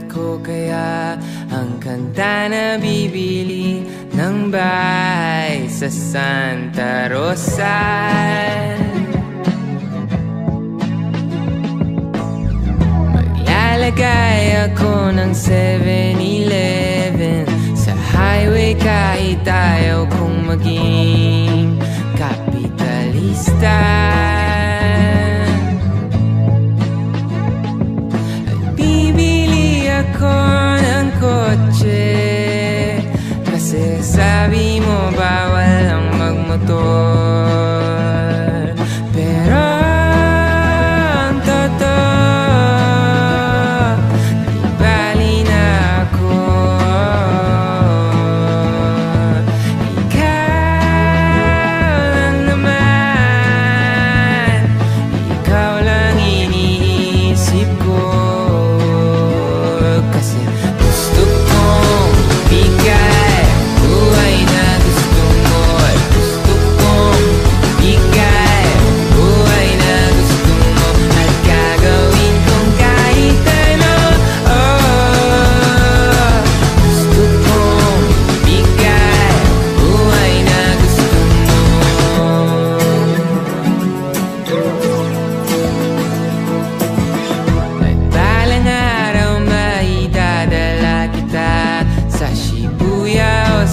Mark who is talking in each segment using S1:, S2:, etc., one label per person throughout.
S1: ko kaya ang kanta na bibili ng bahay sa Santa Rosa. Maglalagay ako ng 7-Eleven sa highway kahit ayaw kong maging kapitalista. Ako ng kotse kasi sabi mo bawal ang magmotor. Pero ang totoo, di bali na ako. Ikaw lang naman, ikaw lang iniisip ko.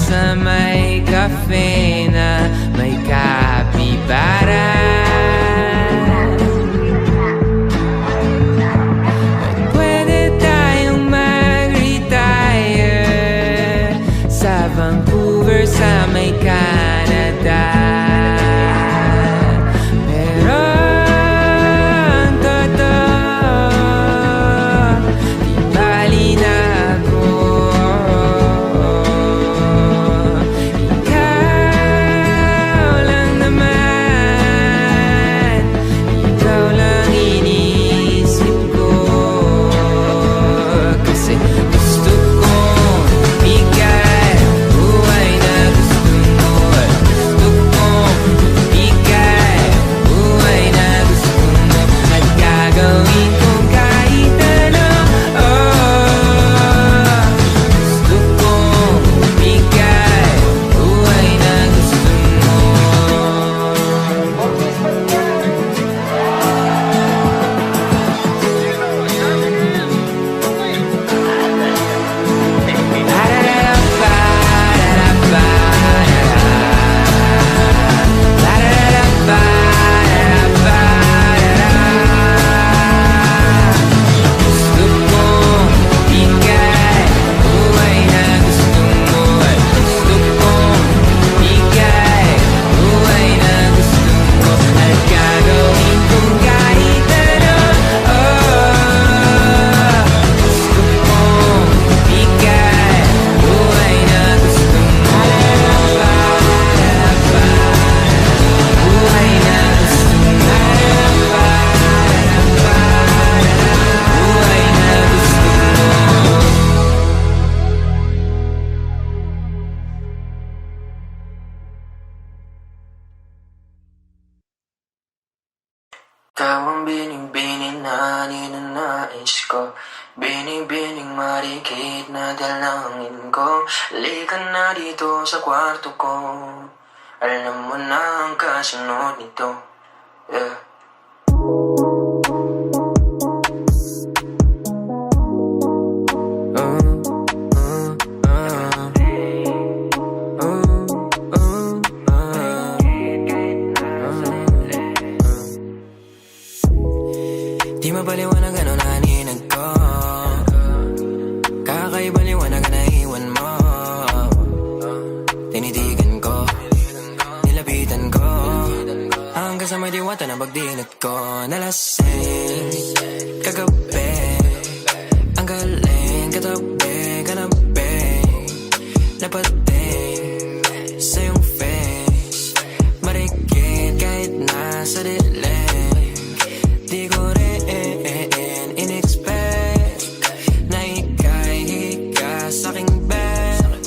S1: Sa may cafe na may kapibara. At pwede tayong mag-retire sa Vancouver sa may Canada. Pero ang totoo, di bali na ako. Ikaw ang bining-bining na ninanais ko, bining-bining marikit na dalangin ko. Halika na dito sa kwarto ko, alam mo na ang kasunod nito. Yeah. Di mapaliwanag ano naninag ko, kakaibaliwanag na iwan mo. Tinitigan ko, nilapitan ko, hanggang sa may diwata na pagdilat ko. Nalasing, kagabi, ang galing, katabi, kanabi, napating sa iyong face, marikit kahit nasa dilim. Di ko rin in-expect na ika'y sa'king bed.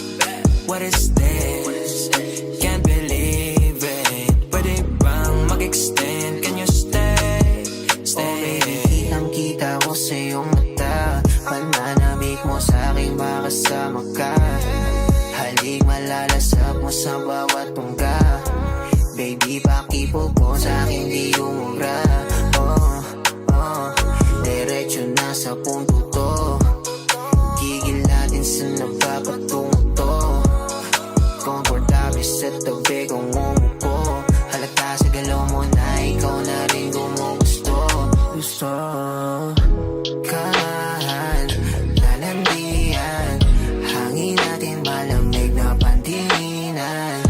S1: What is this? Can't believe it. Pwede bang mag-extend? Can you stay? Stay.
S2: Kitang-kita ko sa iyong mata, pananamit pilik mo sa'king makasama ka. Halik malalasap mo sa bawat tungga. Baby, pakipog mo sa'kin di umubra. Diretso na sa punto to. Gigil natin sa nagpapatungo to. Komportable sa tabi kong umupo. Halata sa galaw mo na ikaw na rin gumugusto. Gusto kahan, lalandian. Hangin natin malamig na pantinginan.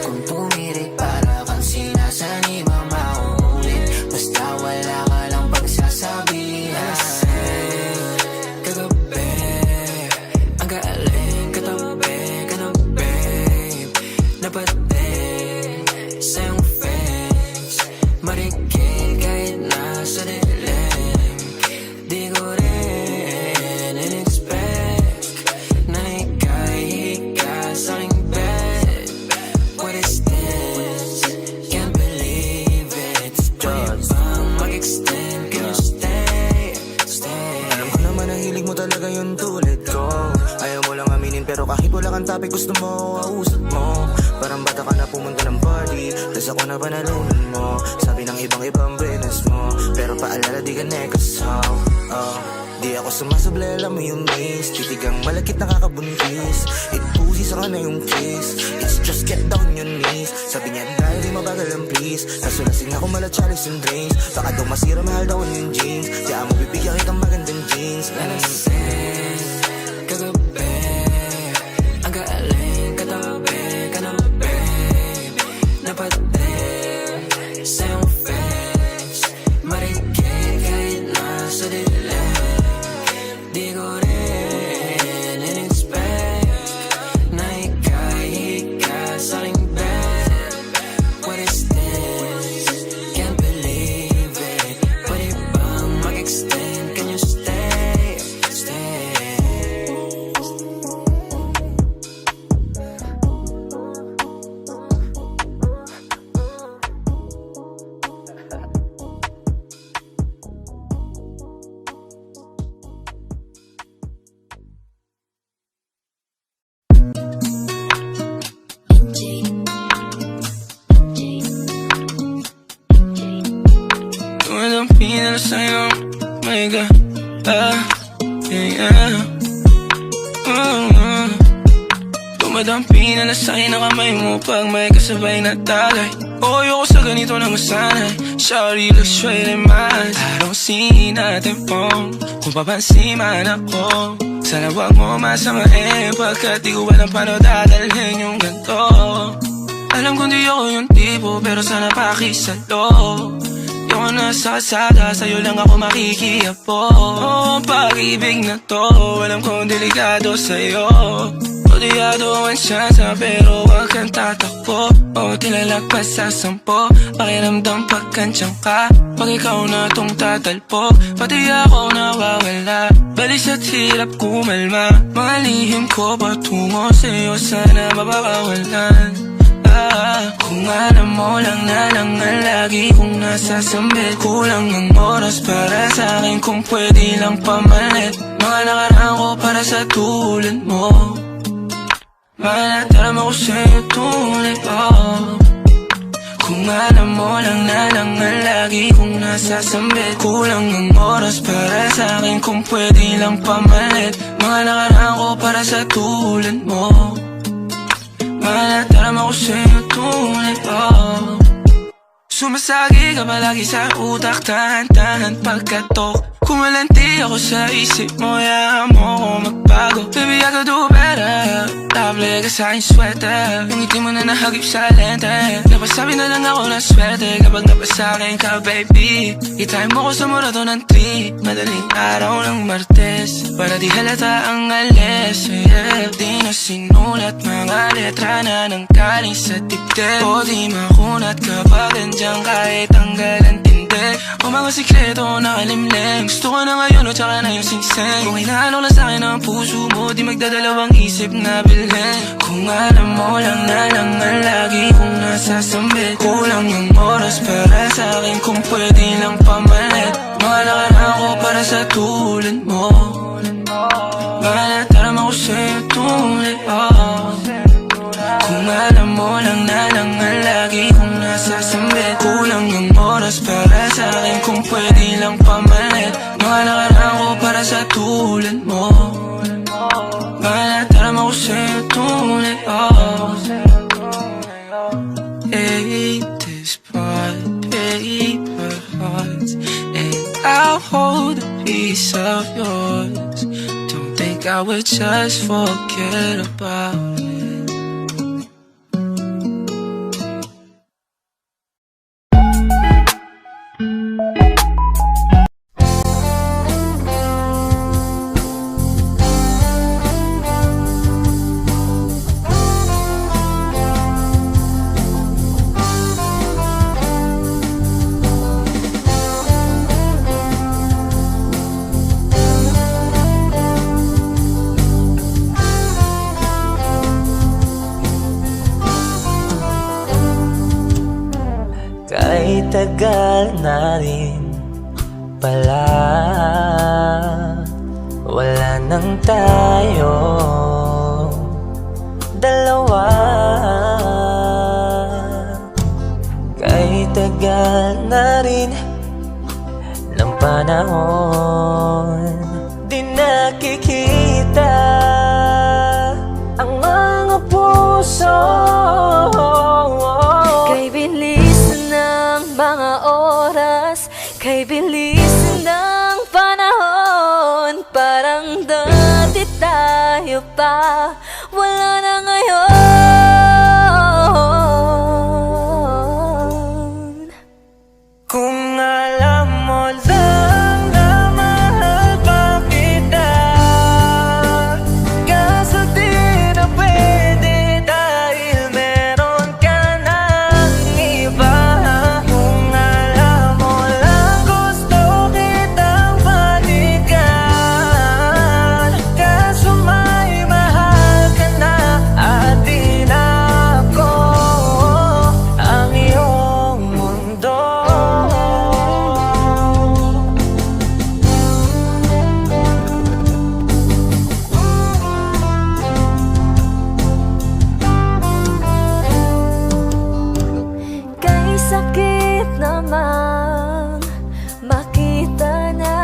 S2: Kung tumirik para kang sinasanib ang mauulit. Basta wala ka lang pagsasabihan.
S1: Kagabi, ang galing katabi ka na babe. Napatin sa iyong face. Marikil kahit nasa dilim. Di ko rin in-expect na ika'y hika sa aking bed. What is this? Can't believe it. Pwede bang mag-extend? Can you stay?
S3: Alam ko naman na hilig mo talaga yun tulad ko. Ayaw mo lang aminin pero kahit wala kang topic gusto mo, ausap mo. Parang bata ka na pumunta ng party, tas ako na panalunan mo. Sabi ng ibang business mo, pero paalala di ka nekasaw. Di ako sumasable, alam mo yung miss. Titigang malakit nakakabuntis. It pussy sa na yung kiss. It's just get down your knees. Sabi niya dahil di mabagal ang please. Kaso lasing ako mala chalice and drinks. Baka daw masira mahal daw yung jeans. Kaya mo bibigyan kitang magandang jeans.
S1: Kagabi, ang galing katabi ka na babe. Napatin sa iyong face. Marikil kahit nasa dilim. Di ko rin in-expect na ika'y hika sa aking bed. What is this? Can't believe it. Pwede bang mag-extend? Can you stay? Stay. Tumadampi na lang sa'yo, my God. Tumadampi na lang sa'yo na kamay mo pag may kasabay na tagay. Ayoko sa ganito na masanay. Sorry, look straight in my eyes. I don't see nothing wrong kung papansin man ako. Sana wag mo masamain pagkat di ko alam paano dadalhin yung ganito. Alam kong di ako yung tipo pero sana pakisalo. Di ako nasa kalsada, sa'yo lang ako makikiapo. Ang pag-ibig na to, alam kong delikado sa'yo. Odiado ang siyansa pero wag kang tatakbo. O tilalagpas sa 10, pakiramdam pagkansyang ka. Pag ikaw na tong tatalpo, pati ako nawawala. Balis at hirap kumalma, mga lihim ko patungo sa'yo sana mababawalan. Kung alam mo lang na lang ang lagi kong nasasambit. Kulang ang oras para sa'kin kung pwede lang pamalit. Mga nakaraan ko para sa tulad mo. Malataram ako sa'yo tunay pa. Kung alam mo lang na lang ang lagi kong nasasambit. Kulang ang oras para sa'kin kung pwede lang pamalit. Mga nakaraan ko para sa tulad mo. Malataram ako sa'yo tunay pa. Sumasagi ka palagi sa utak, tahan-tahan pagkatok. Kumalanti ako sa isip mo, hayaan mo ako magbago. Baby, I could do better. Table ka sa aking sweater. Yung ngiti mo na nahagip sa lente. Napasabi na lang ako na swerte kapag napasakin ka, baby. Itime mo ko sa murato ng 3, madaling araw ng Martes, para di halata ang alis. Yeah, di na sinulat mga letra na nang kaling sa dibdib. O di makunat kapag andyan kahit tanggal ang tindi. O mga sikreto nakalimlim. Gusto ko na ngayon o tsaka na yung singsing. Kung hinahanok lang sa'kin ang puso mo, di magdadalawang isip na bilhin. Kung alam mo lang na lang ang lagi kong nasasambit. Kulang yung oras para sa'kin kung pwede lang pamalit. Mga nakaraan ko para sa tulad mo. Malataram ako sa'yo tunay, oh. Kung alam mo lang na lang ang lagi kong nasasambit. Kulang yung oras para sa'kin kung pwede lang pamalit. Mga nakaraan ko para sa tulad mo. Malataram ako sa'yo tunay, oh. Hey, this part, paper hearts, and I'll hold a piece of yours. Don't think I would just forget about it.
S4: Kahit tagal na rin pala, wala nang tayo dalawa. Kahit tagal na rin ng panahon, di nakikita ang mga puso.
S5: Kay bilis ng mga oras, kay bilis ng panahon, parang dati tayo pa, wala na ngayon.
S4: Kung alam mo lang na mahal pa kita, kaso di na pwede dahil meron ka ng iba. Kung alam mo lang gusto kitang balikan, kaso may mahal ka na at di na ako ang iyong mundo.
S5: Kay sakit namang makita na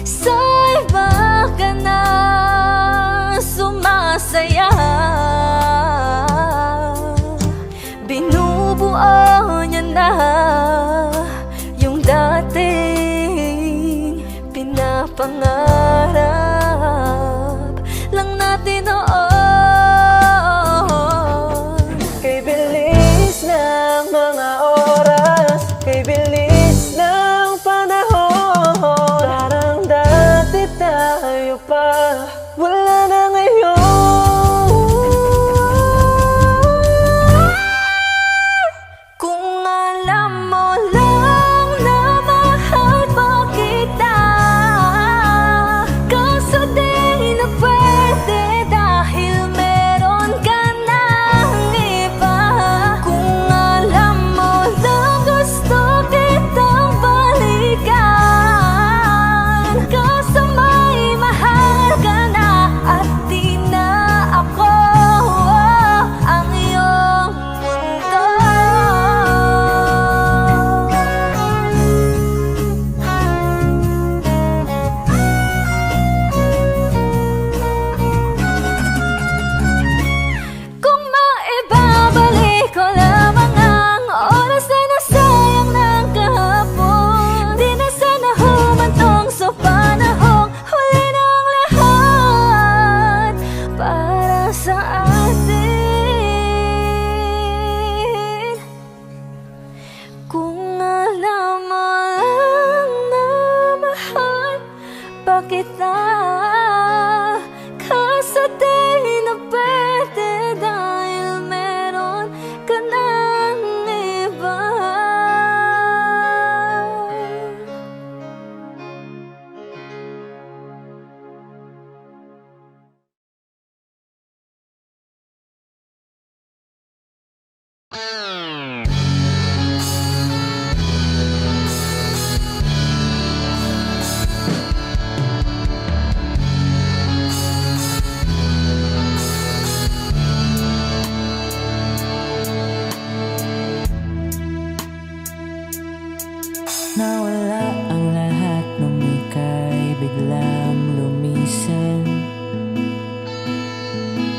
S5: sa iba ka na sumasaya. Binubuo niya na yung dating pinapangarap lang natin noon.
S4: Kay bilis ng mga oras, kay bilis ng panahon, parang dati tayo pa, wala na ngayon.
S5: Kung alam mo lang na mahal pa kita, kaso di na pwede dahil meron ka ng iba. Kung alam mo lang gusto kitang balikan, kaso may mahal ka na at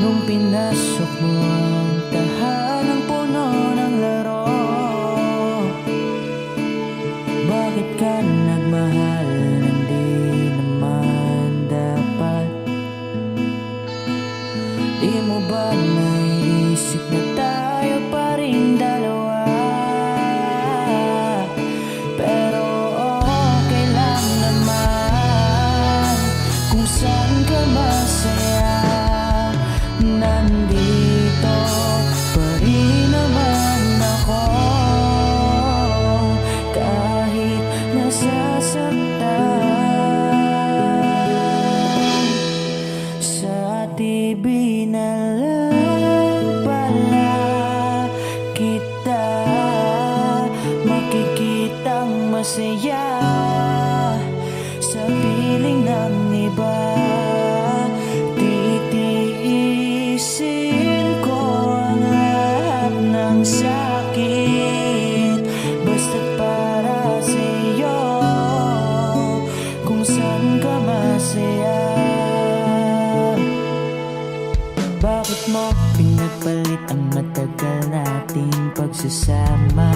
S4: Nung pinasok mo ang tahanang puno ng laro, bakit ka nagmahal nang di naman dapat? Di mo ba naisip na tayo pa rin dalawa? Pero okay lang naman kung saan ka masaya. Nandito pa rin naman ako, kahit nasasaktan. Sa TV na lang pala kita makikitang masaya. Sa piling ng iba, titiisin ko ang lahat ng sakit, basta't para sa'yo, kung saan ka masaya. Bakit mo pinagpalit ang matagal nating pagsasama?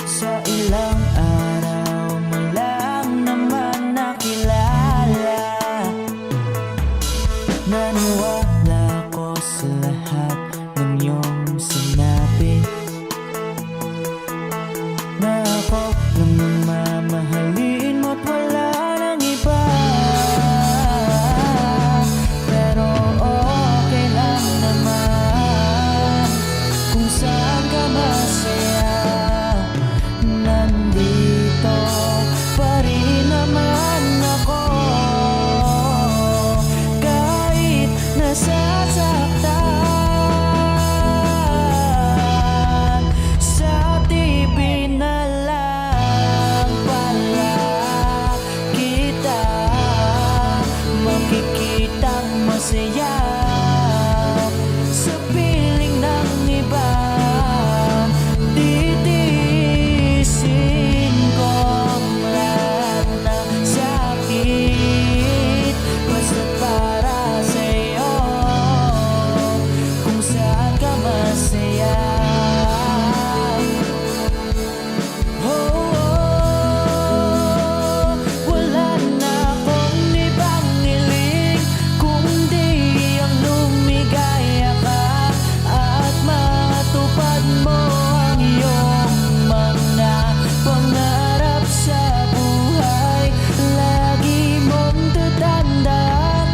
S4: Sa ilang araw mo lang naman nakilala. Naniwala ko sa lahat ng iyong sinabi, na ako lang ang mamahalin mo't wala nang iba. Pero okay lang naman kung saan ka masaya. Nandito pa rin naman ako, kahit nasasaktan. Sa TV na lang pala kita makikitang masaya. Sa piling ng iba, titiisin ko ang lahat ng sakit, basta't para sa'yo, kung saan ka masaya. Wala na akong ibang hiling kundi ang lumigaya ka at matupad mo ang iyong mga pangarap sa buhay. Lagi mong tatandaan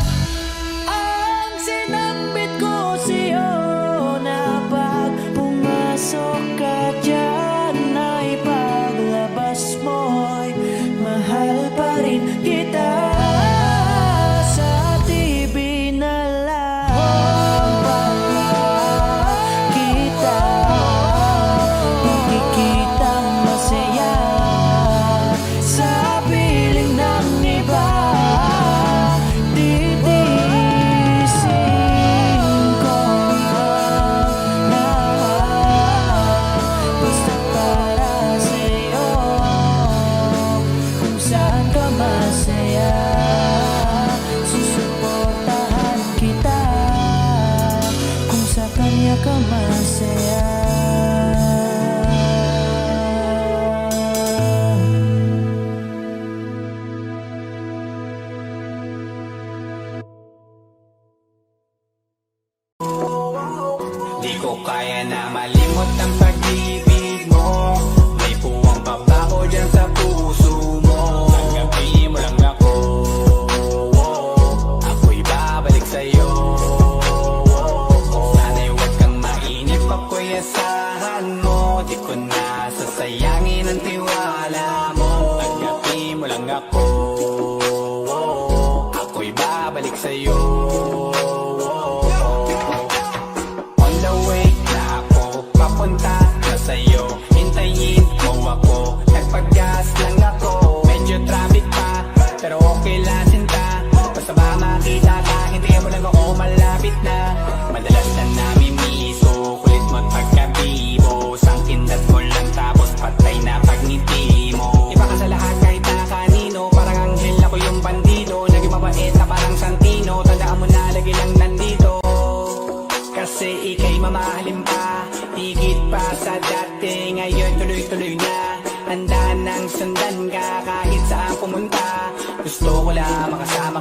S4: ang sinambit ko sa'yo, na pag pumasok ka dyan ay paglabas mo'y mahal pa rin kita. Sa TV na lang pala kita makikitang masaya. Sa piling ng iba, titiisin ko ang lahat, basta't para sa'yo, kung saan ka masaya. Susuportahan kita kung sa kanya ka masaya.
S6: Di ko kaya na malimot ang pag-ibig mo. May puwang pa ba ko dyan sa puso mo? Tanggapin mo lang ako, ako'y babalik sa'yo. Sana'y huwag kang mainip, ako'y asahan mo. Di ko na sasayangin ang tiwala mo. Tanggapin mo lang ako, ako'y babalik sa'yo. On the way na ako, papunta na sa'yo. Hintayin mo ako, nagpag-gas lang ako. Medyo traffic pa, pero okay lang sinta. Basta ba makita ka, hintayin mo lang ako, malapit na. Madalas na namimiso, kulit mo't pagkabibo. Sangkindat mo lang tapos patay na pagngiti mo. Iba ka sa lahat kahit na kanino, parang anghel ako yung bandido. Naging mabait na parang Santino, tandaan mo na lagi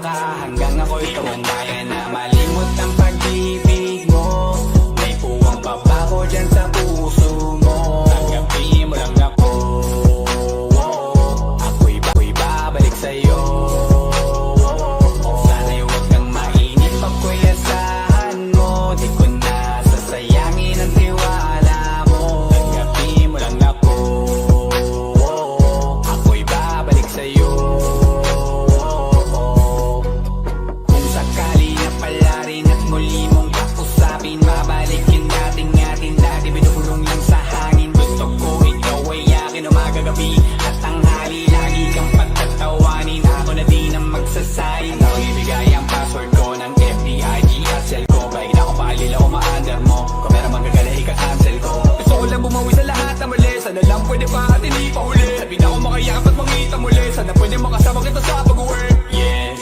S6: ka hanggang ako'y tumanda. Kaya na malimot ang pag-ibig mo, may puwang pa ba ko dyan sa puso mo? Tanggapin mo lang ako, ako'y babalik sa'yo. Sana'y huwag kang mainip, ako'y asahan mo. Di ko na sasayangin ang tiwala mo. Tanggapin mo lang ako, ako'y babalik sa'yo. Kung sakali na pala rin at muli mong kakusapin, mabalikin natin atin dati binulong lang sa hangin. Gusto ko ikaw ay akin umaga gabi at tanghali, lagi kang pagtatawanin. Ako na din ang magsasayin. Ako ibigay ang password ko ng FBIG at cell ko. Kahit ako paalila o ma-under mo, kung meron magagala ika-cancel ko. Gusto ko lang bumawi sa lahat na mali. Sana lang pwede pa at hindi pa huli. Sabi na ako makayakap at mangita muli. Sana pwede makasama kita sa pag-work. Yes,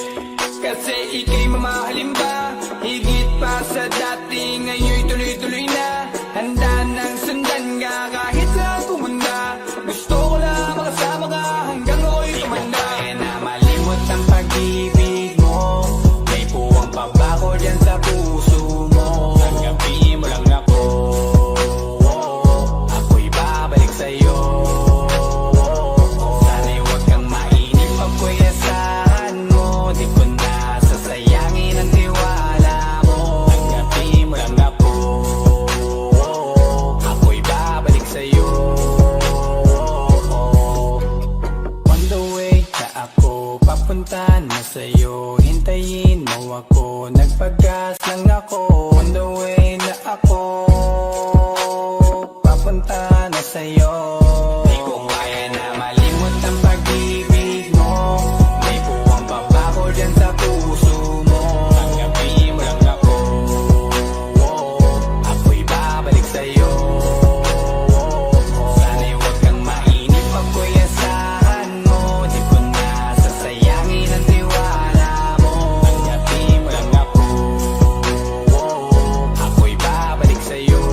S6: kasi ika'y mamahalin ba? Higit pa sa dati, ngayon'y tuloy-tuloy na. Handa nang sundan ka kahit saan pumunta. Gusto ko lang makasama ka hanggang ako'y tumanda. Kaya na malimot ang pag-ibig mo, may puwang pa ba ko dyan sa puso mo? Tanggapin mo lang ako, ako'y babalik sa'yo. Sana'y huwag kang mainip, ako'y asahan mo. Di ko na sasayangin ang tiwala mo. Tanggapin mo lang ako, ako'y babalik sa'yo. On the way na ako, papunta na sa'yo. Hintayin mo ako, nagpagas lang ako. On the way na ako, papunta na sa'yo. Di ko kaya na malimot ang pag-ibig mo, may puwang pa ba ko dyan sa puso mo? Tanggapin mo lang ako, ako'y babalik sa'yo. Sana'y huwag kang mainip, ako'y asahan mo. Di ko na sasayangin ang tiwala mo. Tanggapin mo lang ako, ako'y babalik sa'yo.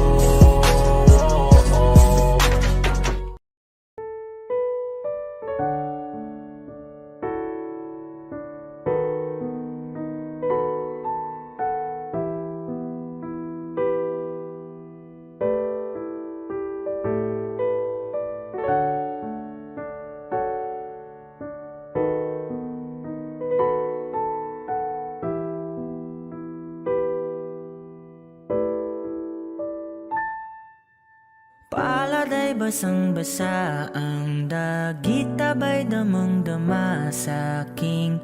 S4: Palad ay basang-basa, ang dagit abay damang-dama sa aking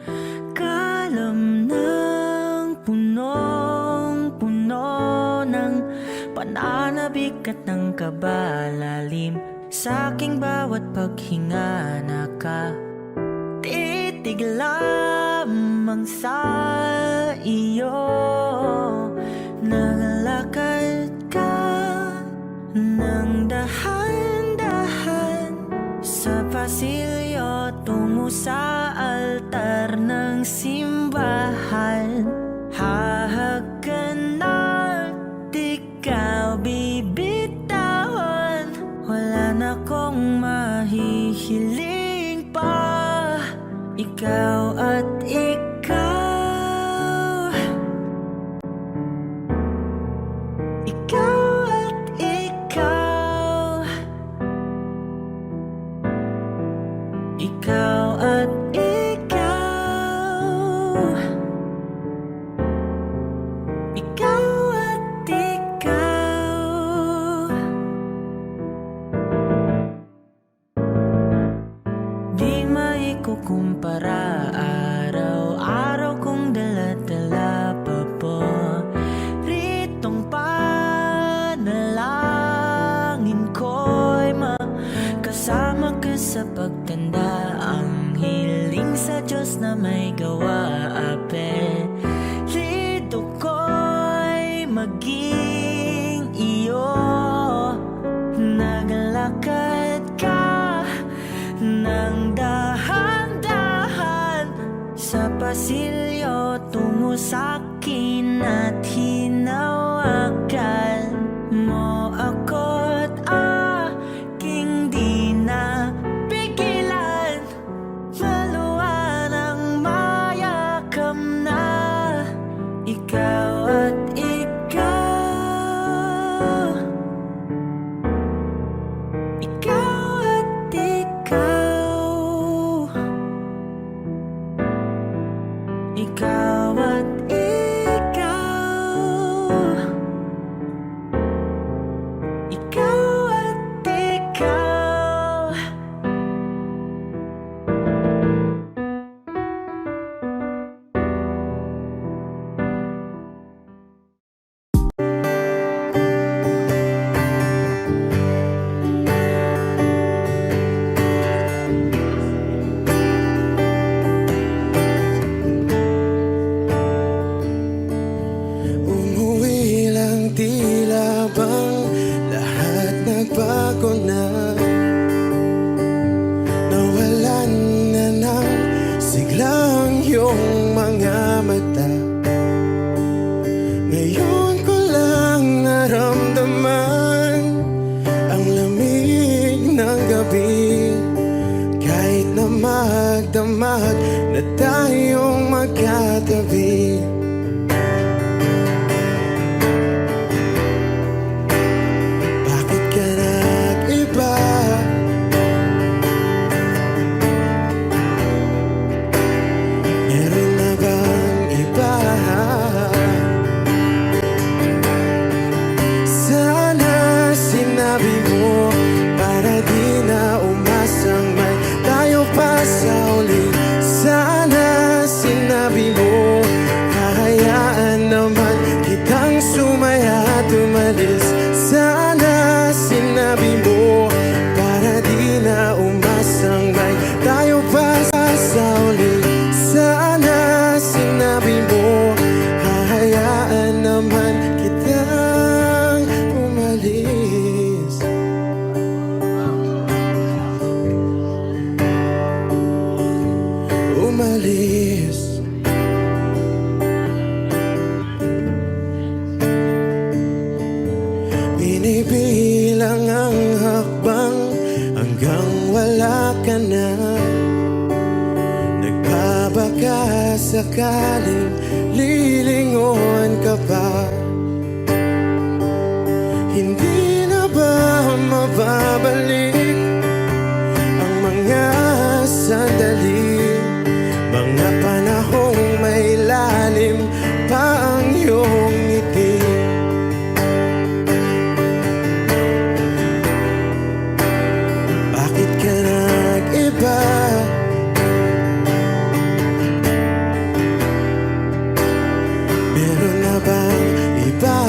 S4: kalam ng punong-puno ng pananabik at ng kabalalim. Sa aking bawat paghinga nakatitig lamang sa iyo. Nagalakad ka nang dahan-dahan sa pasilyo tungo sa altar ng simbahan. Hahagan at ikaw bibitawan, wala na kong mahihiling pa. Ikaw at ikaw, ikaw at ikaw, ikaw at ikaw, ikaw at ikaw. Di maikukumpara, araw-araw kong dala-dala pa po ritong panalangin ko'y makasama ka sa pagtanda. Ang hiling sa Diyos na may gawa, apelido ko'y maging iyo. Naglakad ka nang dahan-dahan sa pasilyo tungo sa'kin at hinawakan mo ako't aking di na pigilan. Maluwan ang mayak welcome na. Ikaw at ikaw, ikaw at ikaw, ikaw at ikaw, ikaw at ikaw.
S7: Umuwi lang, tila bang lahat nagbago na. Nawalan na ng siglang iyong mga mata. Ngayon ko lang naramdaman ang lamig ng gabi. Kahit na magdamag na tayong magkatabi. Bakit ka nag-iba? Meron na bang iba? Sana sinabi mo para di na umasang may tayo pa sa uli. Sana sinabi mo hahayaan naman kitang sumaya at umalis. Sana sinabi mo para di na umasang may tayo pa sa uli. Sana sinabi mo hahayaan naman kitang umalis. Umalis. Binibilang ang hakbang hanggang wala ka na. Nagbabaka sakaling lilingon ka pa. Hindi na ba mababalik ang mga sandali, mga panahong may lalim pa ang iyong ngiti? Bakit ka nag-iba? Meron na bang iba?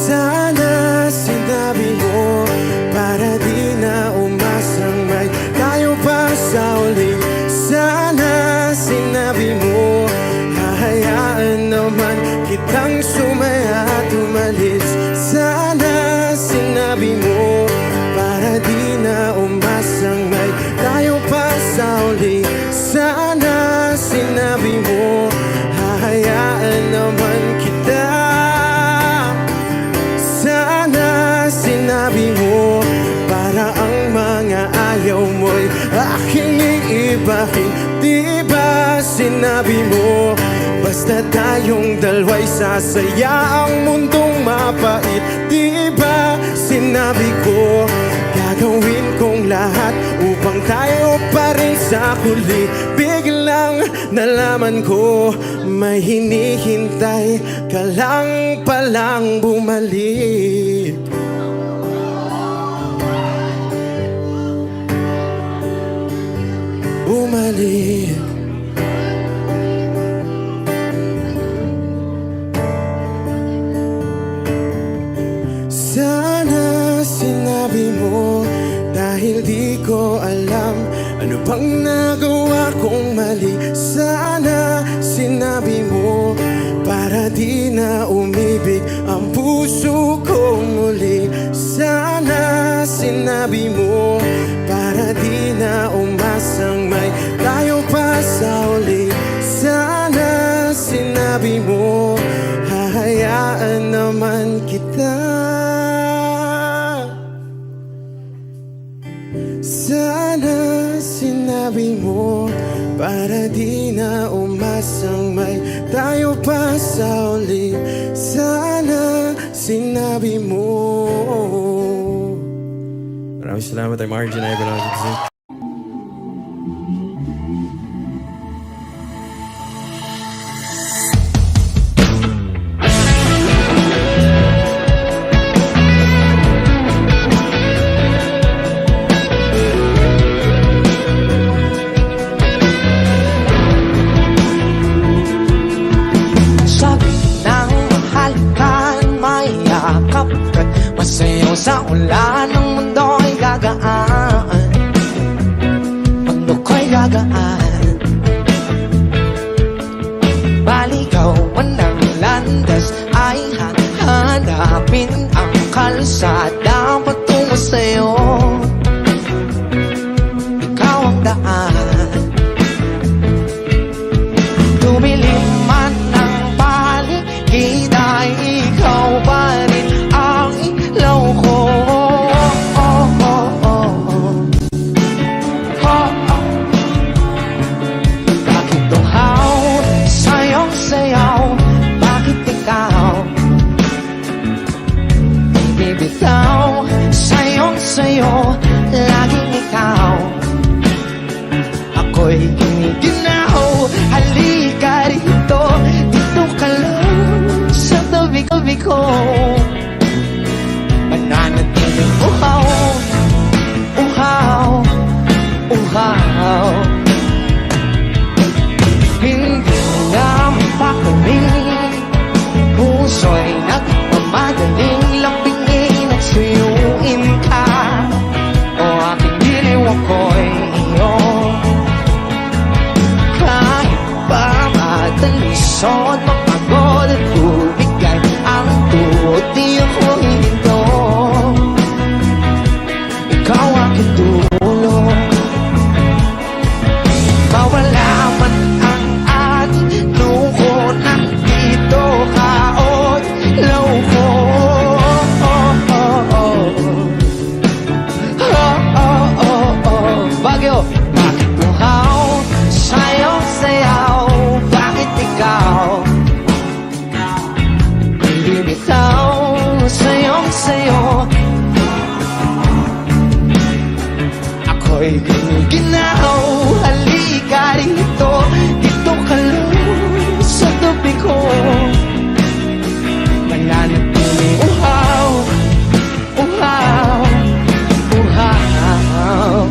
S7: Sana sinabi mo para di na umasang may tayo pa sa uli. Sana sinabi mo hahayaan naman kitang sumaya at umalis. Sana sinabi mo para di na umasang may tayo pa sa uli. Sana sinabi mo hahayaan naman kita. Sana sinabi mo para ang mga ayaw mo'y aking iibahin. Di ba sinabi mo basta tayong dalawa'y sasaya ang mundong mapait? Di ba sinabi ko gagawin kong lahat upang tayo pa rin sa huli? Biglang nalaman ko may hinihintay ka lang palang bumalik. Bumalik. Sana sinabi mo dahil di ko alam ano bang nagawa kong mali. Sana sinabi mo para di na umibig ang puso ko muli. Sana sinabi mo para di na umasang may tayo pa sa uli. Sana sinabi mo hahayaan naman kita. Sana sinabi mo para di na umasang may tayo pa sa uli. Sana sinabi mo. Maraming salamat. I'm Arjun. I belong to the
S3: Sabi ng mahalikan, mayakap ka't masayaw sa ulan. Ang mundo ay gagaan, mundo ko'y gagaan. Baligawan ng landas ay hahanapin ang kalsada patungo sa'yo. Ikaw ang daan, tumilim man ng paligid ay ikaw pa rin ang ilaw ko. Bakit tunghaw sa'yong sayaw? Bakit ikaw bibitaw? Sa'yong sayo, laging ikaw. Ako'y giniginaw, halika rito. Dito ka lang sa tabi-tabi ko. Mananatiling uhaw, uhaw, uhaw. Hindi na mapakaling, puso'y nagmamadaling lambingin at suyuin ka. O aking diliw ako'y iyo. Kahit pa matalusod, mapagod at bumigay ang tuhod, di ako hihinto. Ikaw aking tulong, mawala man ang ating luho. Nandito ka o ilaw ko. Bagyo, bakit tuhaw sa'yong sayaw? Bakit ikaw bibitaw? Sa'yong sayo, ako'y giniginaw. Halika rito, dito ka lang sa tabi ko. Mananatiling uhaw, uhaw, uhaw.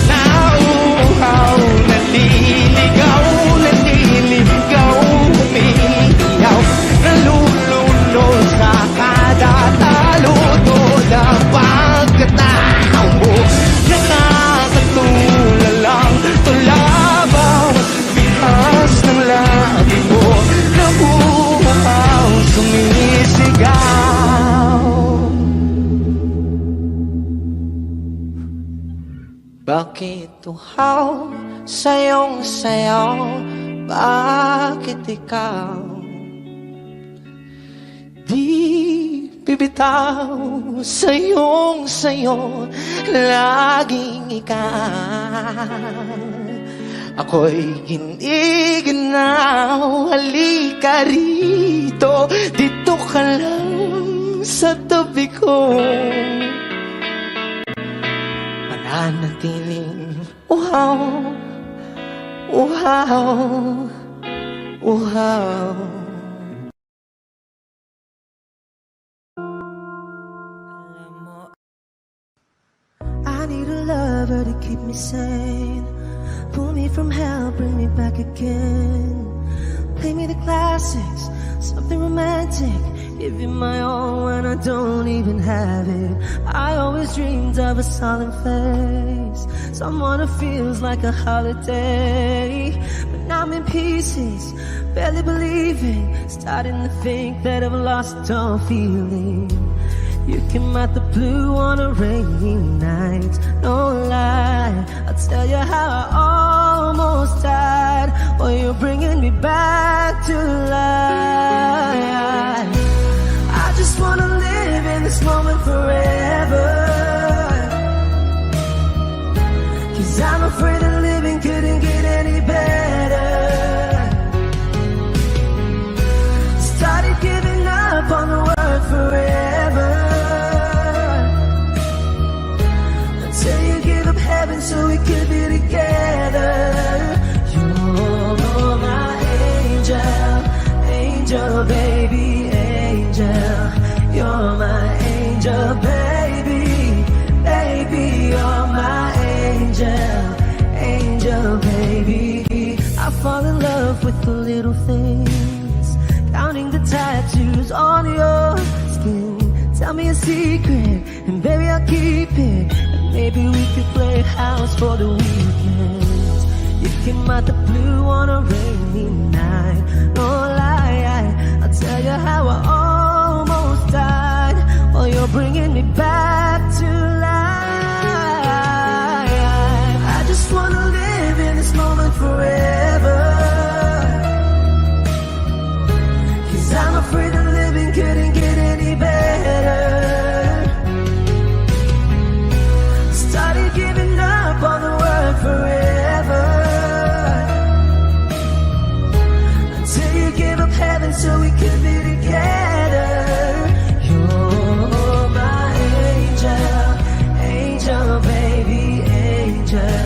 S3: Nauuhaw, naliligaw, naliligaw, umiiyaw, nalulunod sa kada taludod ang pagkatao mo. Nakakatulalang tulabaw, bihas ng labi mo, nabuhaw, sumisigaw. Bakit tuhaw sa'yong sayaw? Bakit ikaw di bibitaw? Sa'yong sayo, laging ikaw. Ako'y giniginaw, halika rito. Dito ka lang sa tabi ko. Mananatiling uhaw, uhaw, uhaw.
S4: I need a lover to keep me sane. Pull me from hell, bring me back again. Play me the classics, something romantic. Give you my all when I don't even have it. I always dreamed of a solemn face, someone who feels like a holiday. But now I'm in pieces, barely believing, starting to think that I've lost all feeling. You came out the blue on a rainy night. No lie, I'll tell you how I almost died. Well, you're bringing me back to life. I just wanna live in this moment forever, 'cause I'm afraid that living couldn't get any better. Started giving up on the word forever, until you give up heaven so we could be together. You're my angel, angel baby, angel. You're my angel baby, baby. You're my angel, angel baby. I fall in love with the little things, counting the tattoos on your skin. Tell me a secret, and baby I'll keep it. And maybe we could play house for the weekend. You came out the blue on a rainy night. No lie, I'll tell you how I almost died. Well, you're bringing me back to life. I just wanna live in this moment forever, 'cause I'm afraid that living couldn't get any better. Started giving up on the word forever, until you gave up heaven so we could be together. You're my angel, angel baby, angel.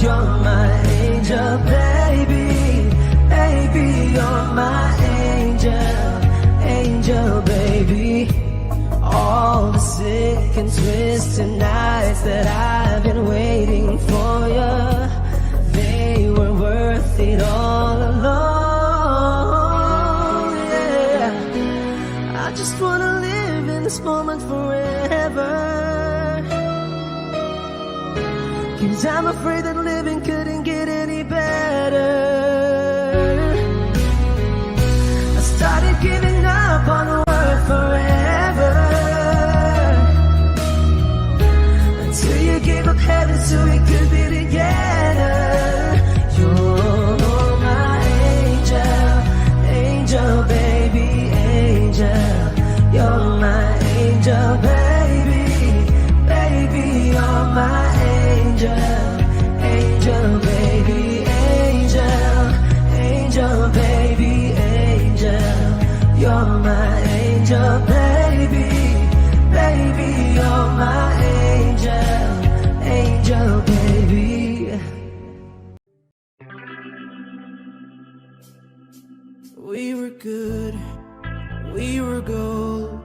S4: You're my angel baby, baby. You're my angel, angel baby. All the sick and twisted nights that I've been waiting for you, they were worth it all alone. Yeah, I just wanna live in this moment forever, 'cause I'm afraid that living couldn't get any better. I started giving up on the word forever, until you gave up heaven so we could be together. You're my angel, angel baby, angel. You're my angel baby, baby. You're my angel, angel baby, angel. Angel baby, angel. You're my angel baby, baby. You're my angel, angel baby.
S3: We were good, we were gold,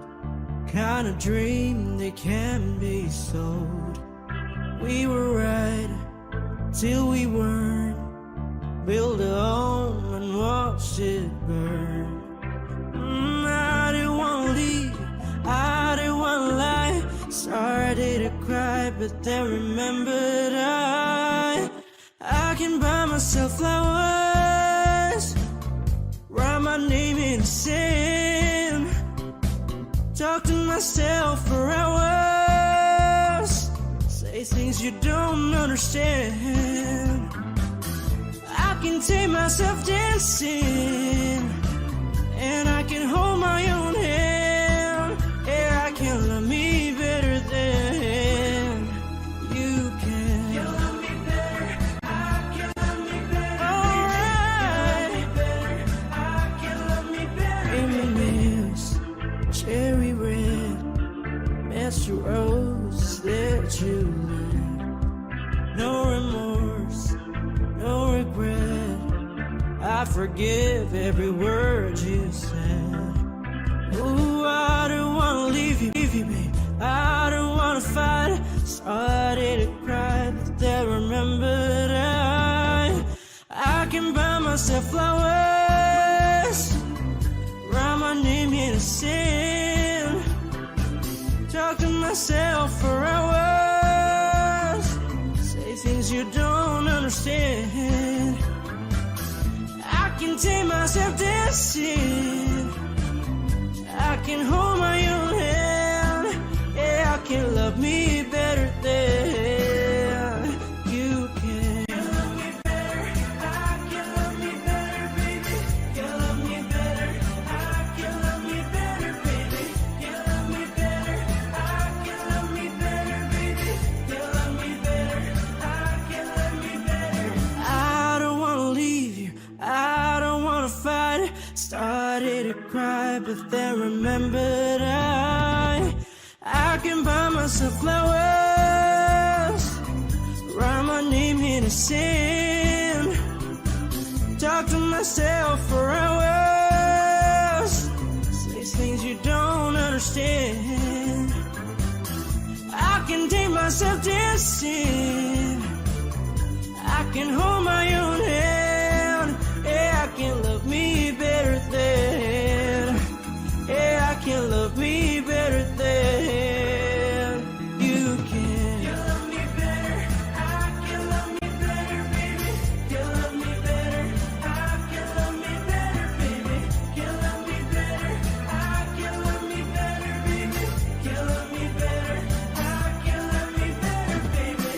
S3: kind of dream that can't be sold. We were right till we weren't, build a home and watch it burn. I didn't want to leave, I didn't want to lie. Started to cry, but then remembered I can buy myself flowers, write my name in the sand, talk to myself for hours, say things you don't understand. I can take myself dancing, and I can hold my own hand. Yeah, I can love me better than you can. You love me better, I can love me better. Alright, I can love me better. M&M's, cherry red, Master Rose that you love. No remorse, no regret. I forgive every word you said. Ooh, I don't wanna leave you, babe. I don't wanna fight. Started to cry, but then remembered I can buy myself flowers, write my name in the sand, talk to myself for hours, say things you don't understand. I can take myself dancing, I can hold my own hand.
S4: started to cry, but then remembered I can buy myself flowers, write my name in the sand, talk to myself for hours, say things you don't understand. I can take myself dancing, I can hold my own hand. Yeah, I can love me better than. Yeah, I can love me better than you can. You love me better, I can love me better, baby. You love me better, I can love me better, baby. You love me better, I can love me better, baby. You love me better, I can love me better, baby.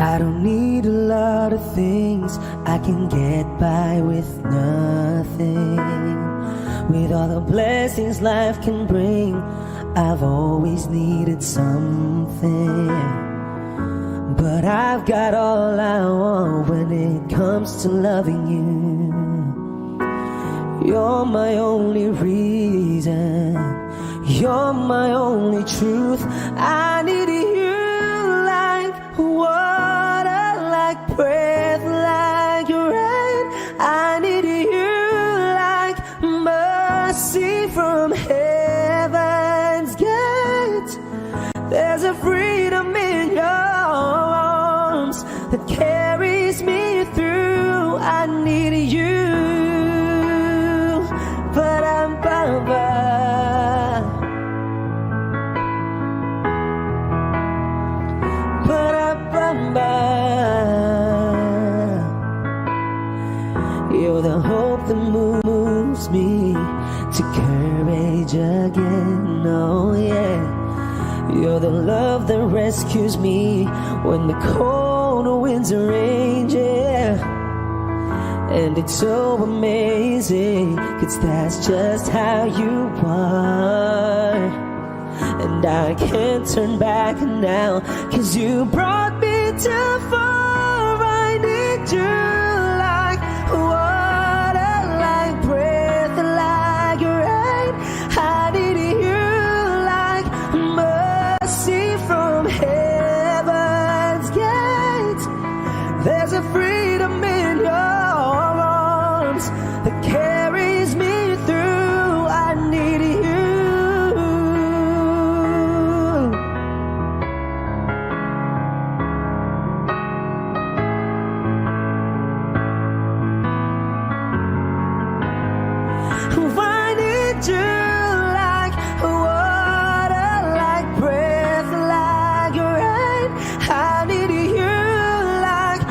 S4: I don't need a lot of things, I can get by with nothing. With all the blessings life can bring, I've always needed something. But I've got all I want when it comes to loving you. You're my only reason, you're my only truth. I need you like water, like breath, like rain. I need you like mercy from heaven's gate. There's a freedom in your arms that carries me through. I need you, but I'm you're the hope that moves me to courage again. Oh yeah, you're the love that rescues me when the cold winds are raging. And it's so amazing, 'cause that's just how you are. And I can't turn back now, 'cause you brought me too far. I need you like water, like breath, like rain. I need you like mercy from heaven's gate. There's a freedom in your arms that carries me through. I need you. I need you like water, like breath, like rain. I need you like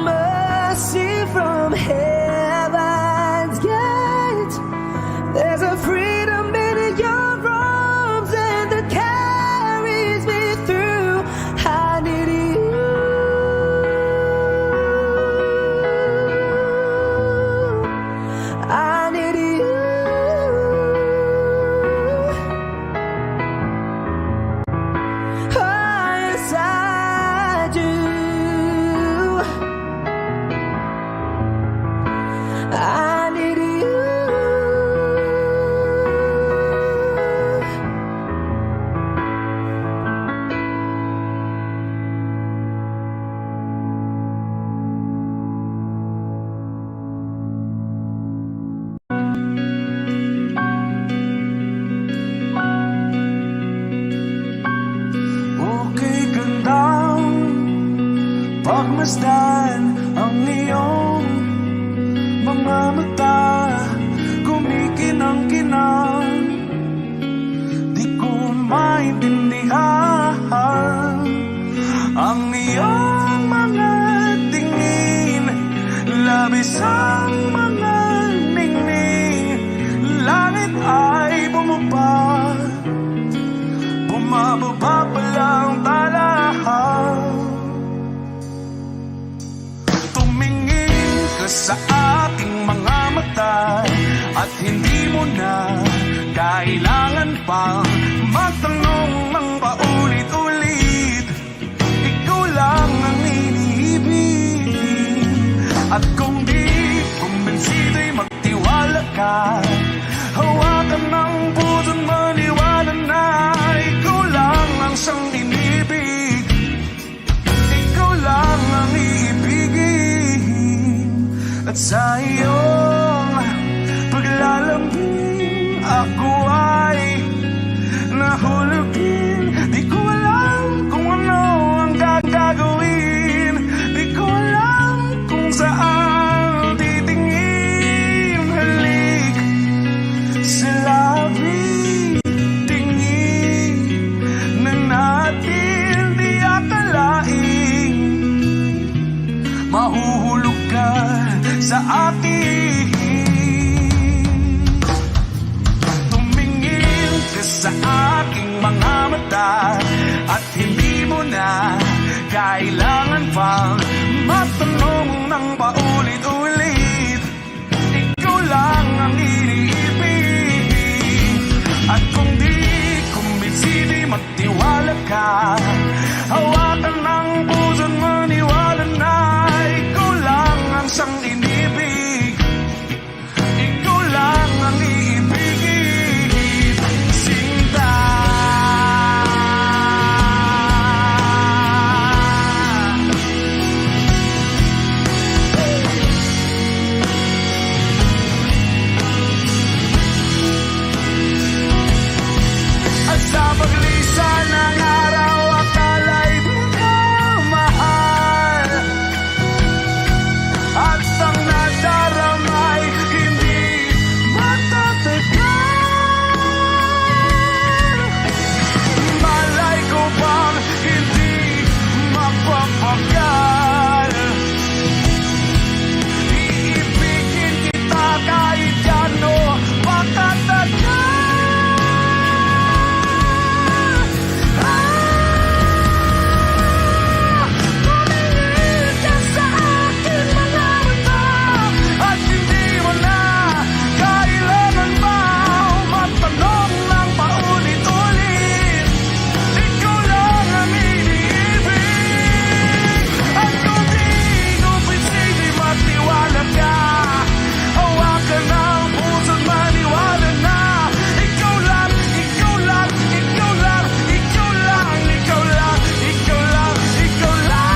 S4: mercy from heaven's gate. There's a freedom in your arms and that carries me through. I need you. I need you. Oh, yes, I do. I need you.
S8: Okay ka lang pagmasdan ang iyong mga mata, kumikinang-kinang. Di ko maintindihan ang iyong mga tingin, labis ang mga ningning. Langit ay bumaba, bumababa pa lang talahan. Tumingin ka sa akin, kita at hindi mo na kailangan pang magtanong ng paulit-ulit. Ikaw lang ang iniibig. At kung di kumbinsido'y magtiwala ka, hawakan ng puso't maniwala na ikaw lang ang siyang inibig. Ikaw lang ang iibigin. At sa iyong paglalambing ako ay nahulugin. Di ko alam kung ano ang gagawin. Di ko alam kung saan titingin. Halik sa labi, tingin na natin di akalain. Mahuhulog ka sa akin. Tumingin ka sa aking mga mata at hindi mo na kailangan pang matanong ng paulit-ulit. Ikaw lang ang iniibig. At kung di kumbinsido'y magtiwala ka, hawakan ng puso't maniwala na ikaw lang ang siyang inibig. Ikaw lang ang iibigin. Sinta. At sa paglisan ng araw, akala'y di ka mahal. At ang nadaramay hindi matatagal. Malay ko bang hindi mapapagal. Iibigin kita kahit gano makatagal. Tumingin ka sa aking mga mata at hindi mo na kailangan pa matanong ng paulit-ulit. Ikaw lang ang iniibig. At kung di kumbinsido'y magtiwala ka, hawakan ng puso't maniwala na ikaw lang, ikaw lang, ikaw lang, ikaw lang, ikaw lang, ikaw lang, ikaw lang.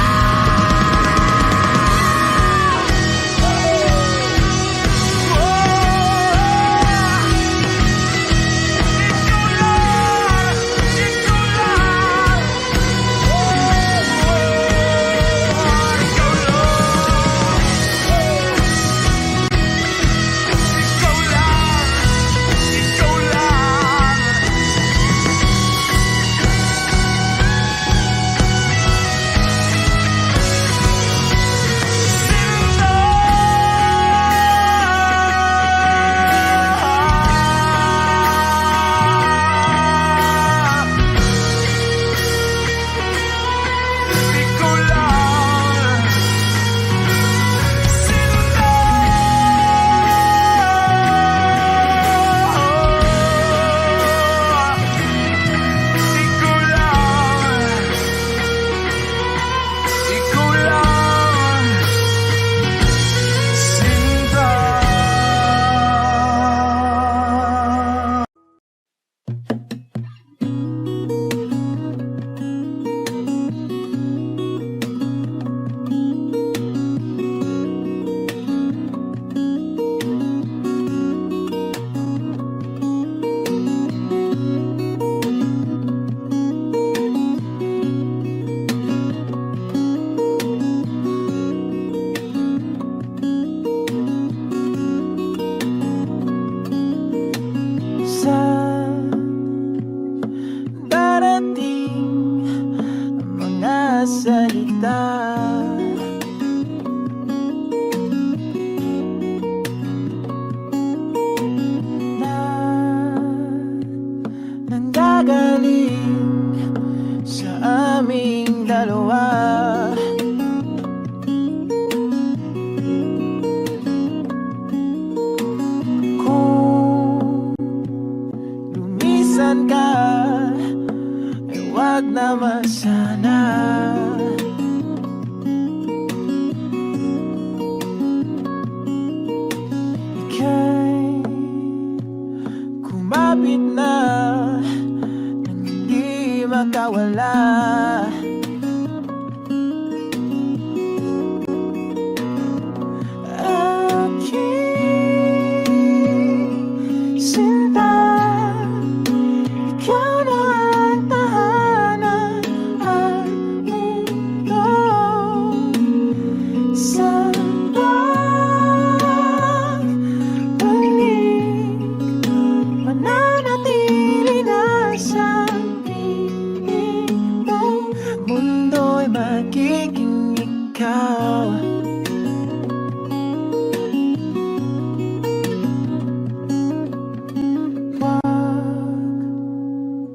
S4: ikaw.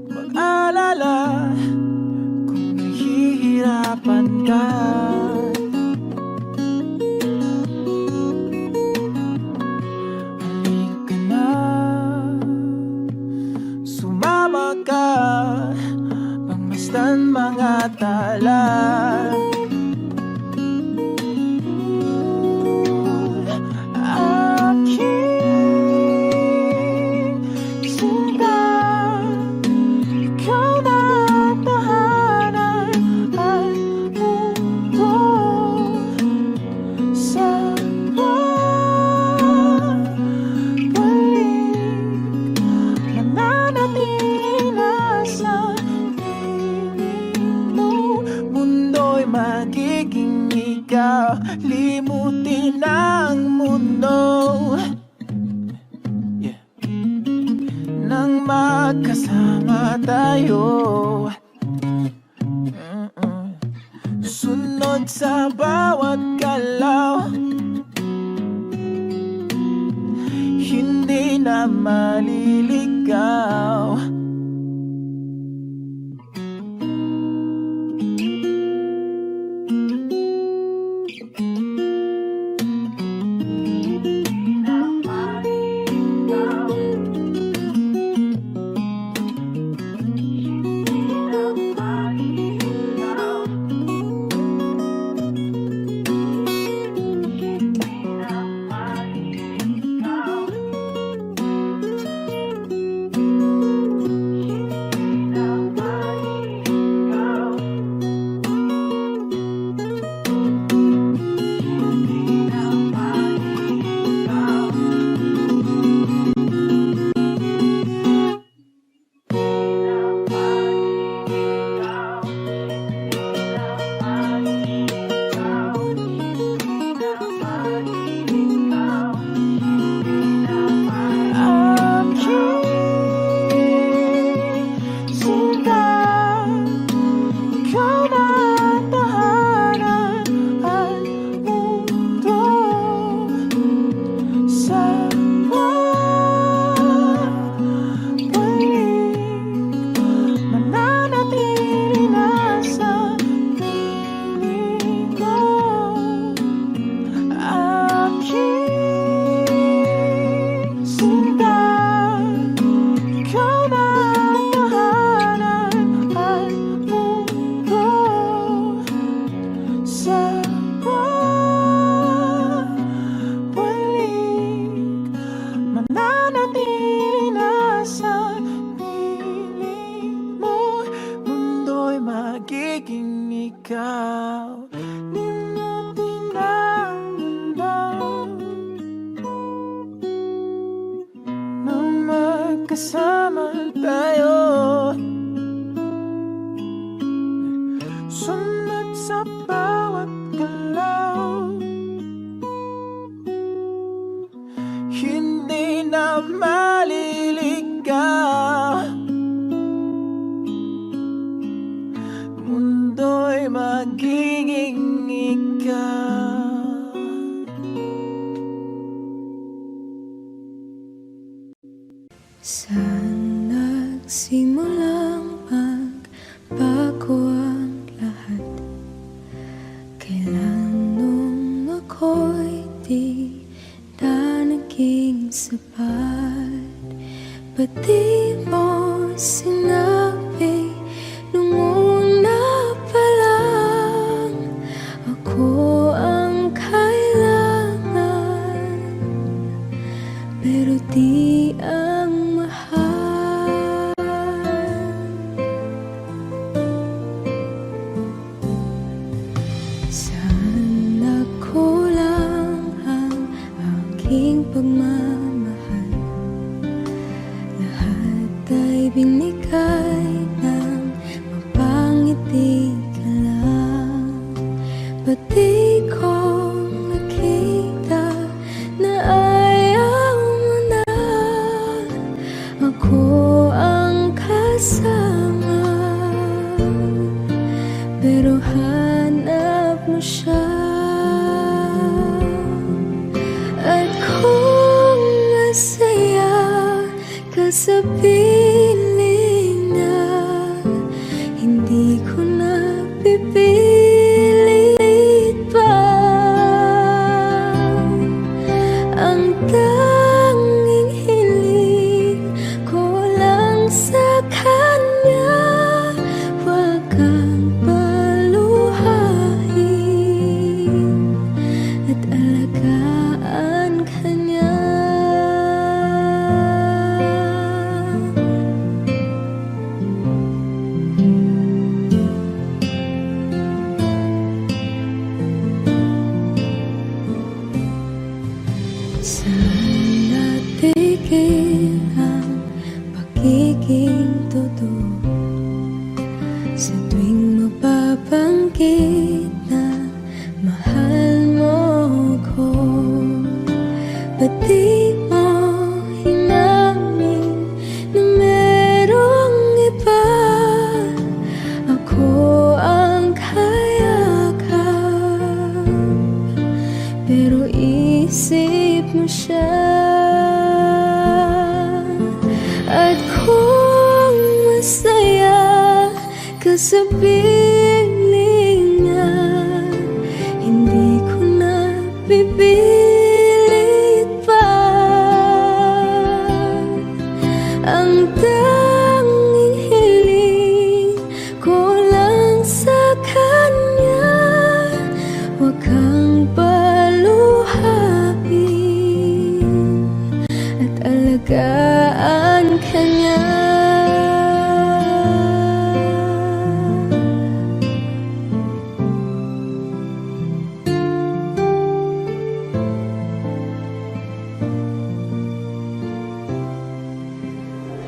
S4: Mag-alala kung nahihirapan ka. Halika na, sumama ka, pagmasdan mga tala. Aking sinta, ikaw na tahanan at mundo sa balik. Mananatili na sa piling mo. Mundo'y magiging ikaw, limutin ang mundo. Nang magkasama tayo, sunod sa bawat galaw, hindi na maliligaw. Magiging ikaw, limutin ang mundo. Nang magkasama tayo, sunod sa bawat galaw, hindi na maliligaw. Mundo'y magiging ikaw.
S5: Saan nagsimulang magbago ang lahat? Kailan nung ako'y di na naging sapat? Ba't di mo sinabi nung una pa lang ako ang kailangan, pero di ang mahal? Saan nagkulang ang aking pagmamahal? Lahat ay binigay ng mapangiti ka lang. Ba't di ko nakita na ayaw mo na ako ang kasama? Pero hanap mo siya. At kung masaya ka sa piling niya, hindi ko na pipilit pa. Ang tanging hiling ko lang sa kanya, wag kang paluhain at alagaan ka niya. Saan natigil ang pagiging totoo? Sa tuwing mapabanggit na mahal mo ko, ba't di mo hinamin na merong iba? Ako ang kayakap, pero isip mo siya. At kung masaya ka sa piling niya, hindi ko na pipilit pa. Ang tanging hiling ko lang sa kanya, wag kang paluhain at alagaan ka niya.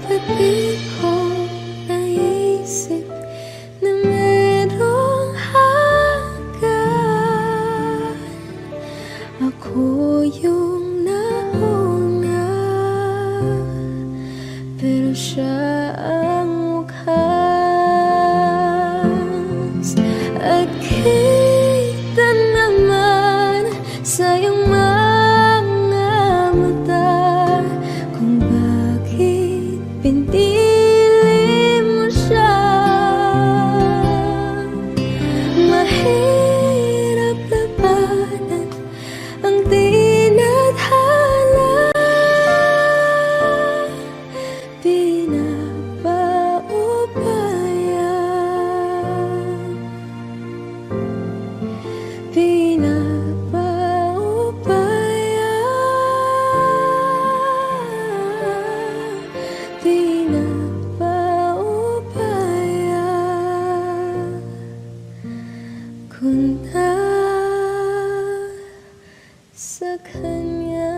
S5: Ba't di ko naisip na merong hanggan? Ako yung nauna, pero siya ang wakas. At kita naman sa iyong mga mata kung bakit pinili mo siya. Mahirap labanan ang tinadhana, pinapaubaya ko na sa kanya.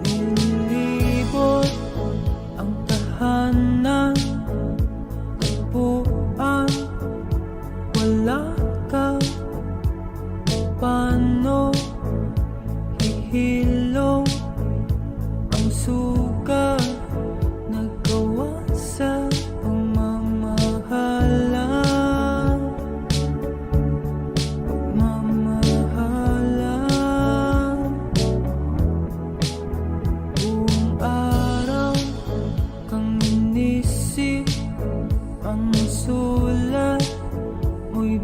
S9: Nilibot ang tahanan, tagpuan, wala ka. Paano hihilom ang suga, nagawa sa pagmamahalan? Buong araw kang inisip, ang sulat mo'y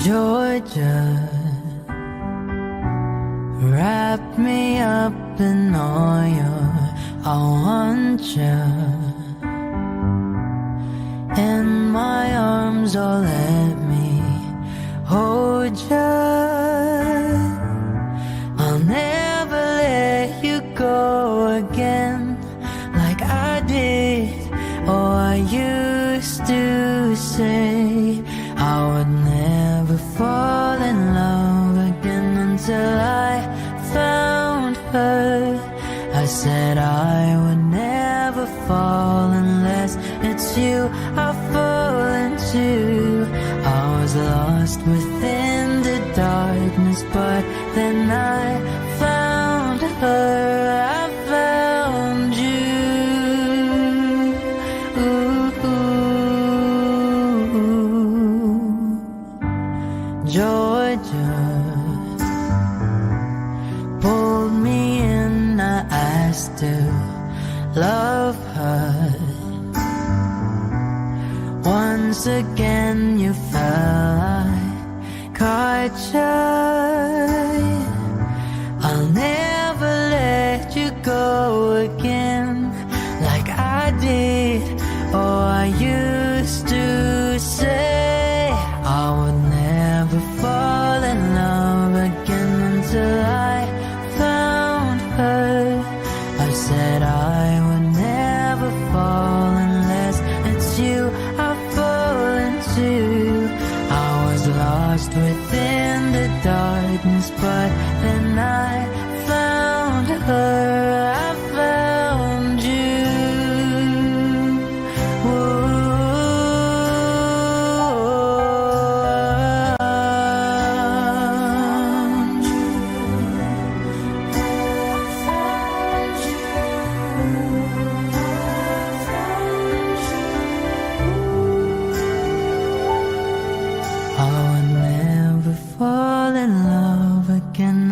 S9: Georgia, wrap me up in oil. I want you in my arms, oh let me hold you. I'll never let you go again like I did. Oh, I used to say I would never fall in love again until I found her. I said I would never fall unless it's you I fall into. I was lost within the darkness, but then I found her. I found you. Georgia pulled me in, I asked to love her. Once again you fell, I caught you. I'll never let you go again like I did. Oh, I used to say I would never fall in love again until I found her. I said I would never fall unless it's you I fall into. I was lost within the darkness, but then I found her. I found you.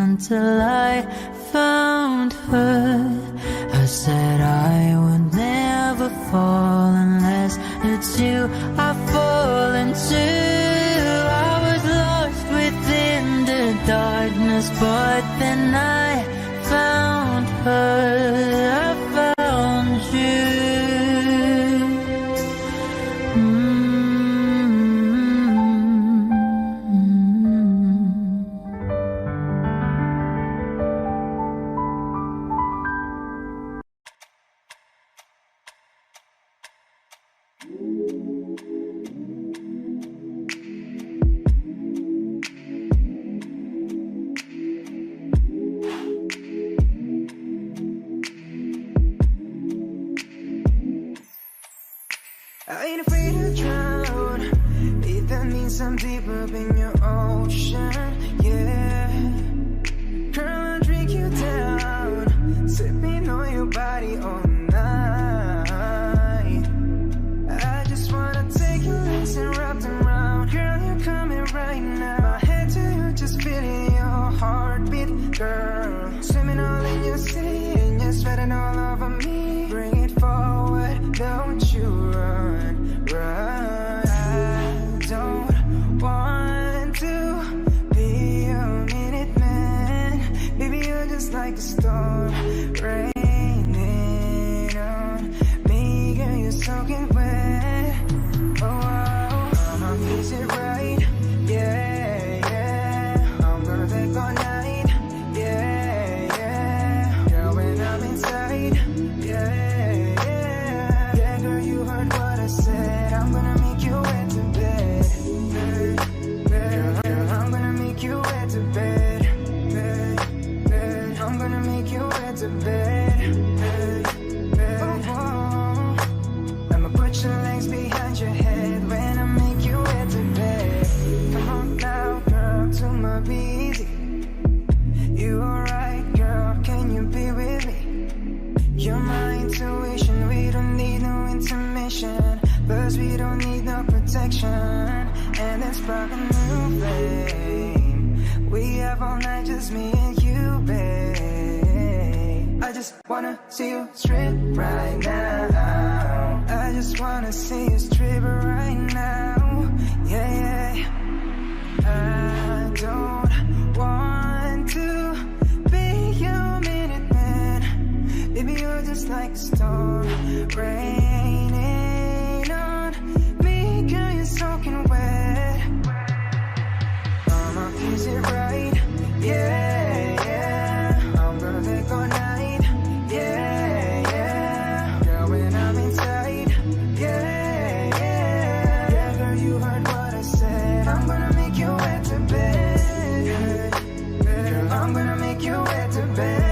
S9: Until I found her. I said I would never fall unless it's you I fall into. I was lost within the darkness, but then I found her. I found you.
S2: I ain't afraid to drown. If that means I'm deep up in your ocean, yeah. Girl, I'll drink you down, sipping on your body all night. I just wanna take your legs and wrap them round. Girl, you're coming right now. My head to you, just feeling your heartbeat, girl. Swimming all in your sea, and you're sweating all over me. Bring it forward, don't you run, run. I don't want to be a minute man. Baby, you're just like a storm raining on me. Girl, you're soaking wet. Oh, I'ma fix it right. Yeah, yeah. I'm gonna take all night. Yeah, yeah. Girl, when I'm inside. Yeah, yeah. Yeah, girl, you heard what I said. I'm gonna make you wet to bed. Girl, I'm gonna make you wet to bed. I'm gonna make you wet to bed. Oh, oh. I'ma put your legs behind your head when I make you wet to bed. Come on now, girl, to my busy. You alright, girl? Can you be with me? You're my intuition. We don't need no intermission. Plus we don't need no protection. And let's spark a new flame. We have all night, just me and you, babe. I just wanna see you strip right now. I just wanna see you strip right now. Yeah, yeah. like a storm raining on me, girl, you're soaking wet. Mama, is it right? Yeah, yeah. I'm gonna take all night. Yeah, yeah. Girl, when I'm inside. Yeah, yeah. Yeah, girl, you heard what I said. I'm gonna make you wet to bed. Girl, I'm gonna make you wet to bed.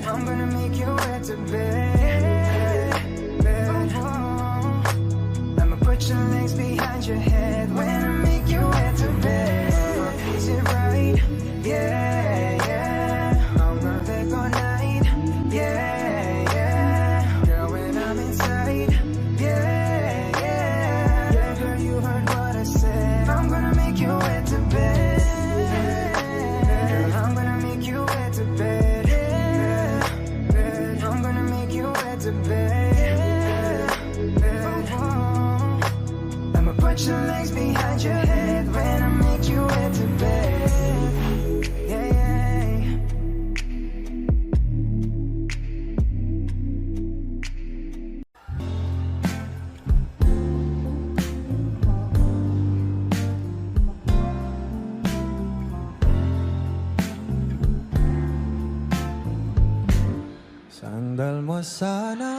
S2: I'm gonna make you wet to bed. I'ma put your legs behind your head when I make you wet to bed. Is it right? Yeah, yeah. I'm gonna take all night. Yeah, yeah. Girl, when I'm inside. Yeah, yeah. Yeah, girl, you heard what I said. I'm gonna make you wet to bed. Girl, I'm gonna make you wet to bed. I'm gonna make you wet to bed. I'ma put your legs behind your head when I make you wet to bed. Yeah, yeah.
S3: Sandal mo sana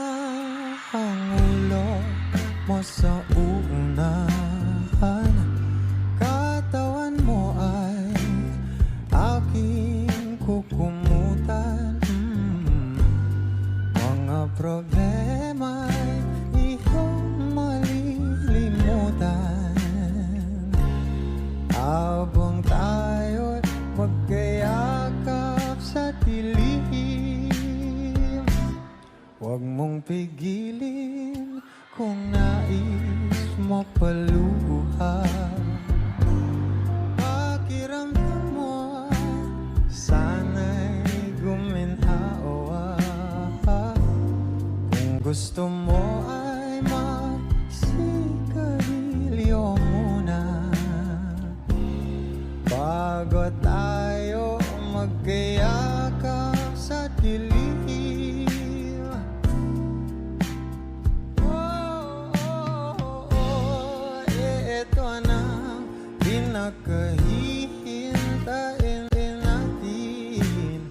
S3: ang ulo mo sa uunahan. Katawan mo ay aking kukumutan. Mga problema'y iyong malilimutan. Habang tayo'y magkayakap sa dilim, huwag mong pigilin kung nais mo paluha. Pakiramdam mo sana'y guminhawa. Kung gusto mo ay magsigarilyo muna bago tayo magkayakap sa dilim. Ito na pinakahihintayin natin.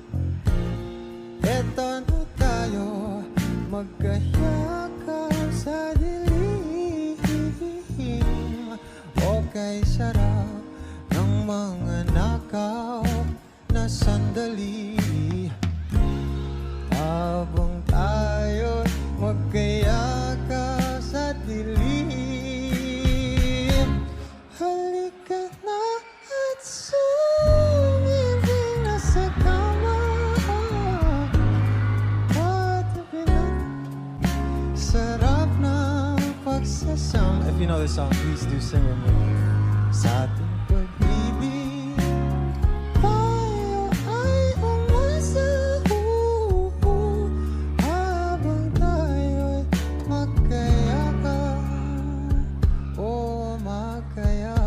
S3: Ito na tayo magkayakap sa dilim. Okay, sarap ng mga nakaw na sandali. Habang tayo magkayakap sa dilim. Halika na at sumibig na sa kama. Patabi na, sarap ng pagsasama. If you know this song, please do sing with me. Sa ating pag-ibig, tayo ay umasa. Habang tayo'y magkayakap, oh magkayakap.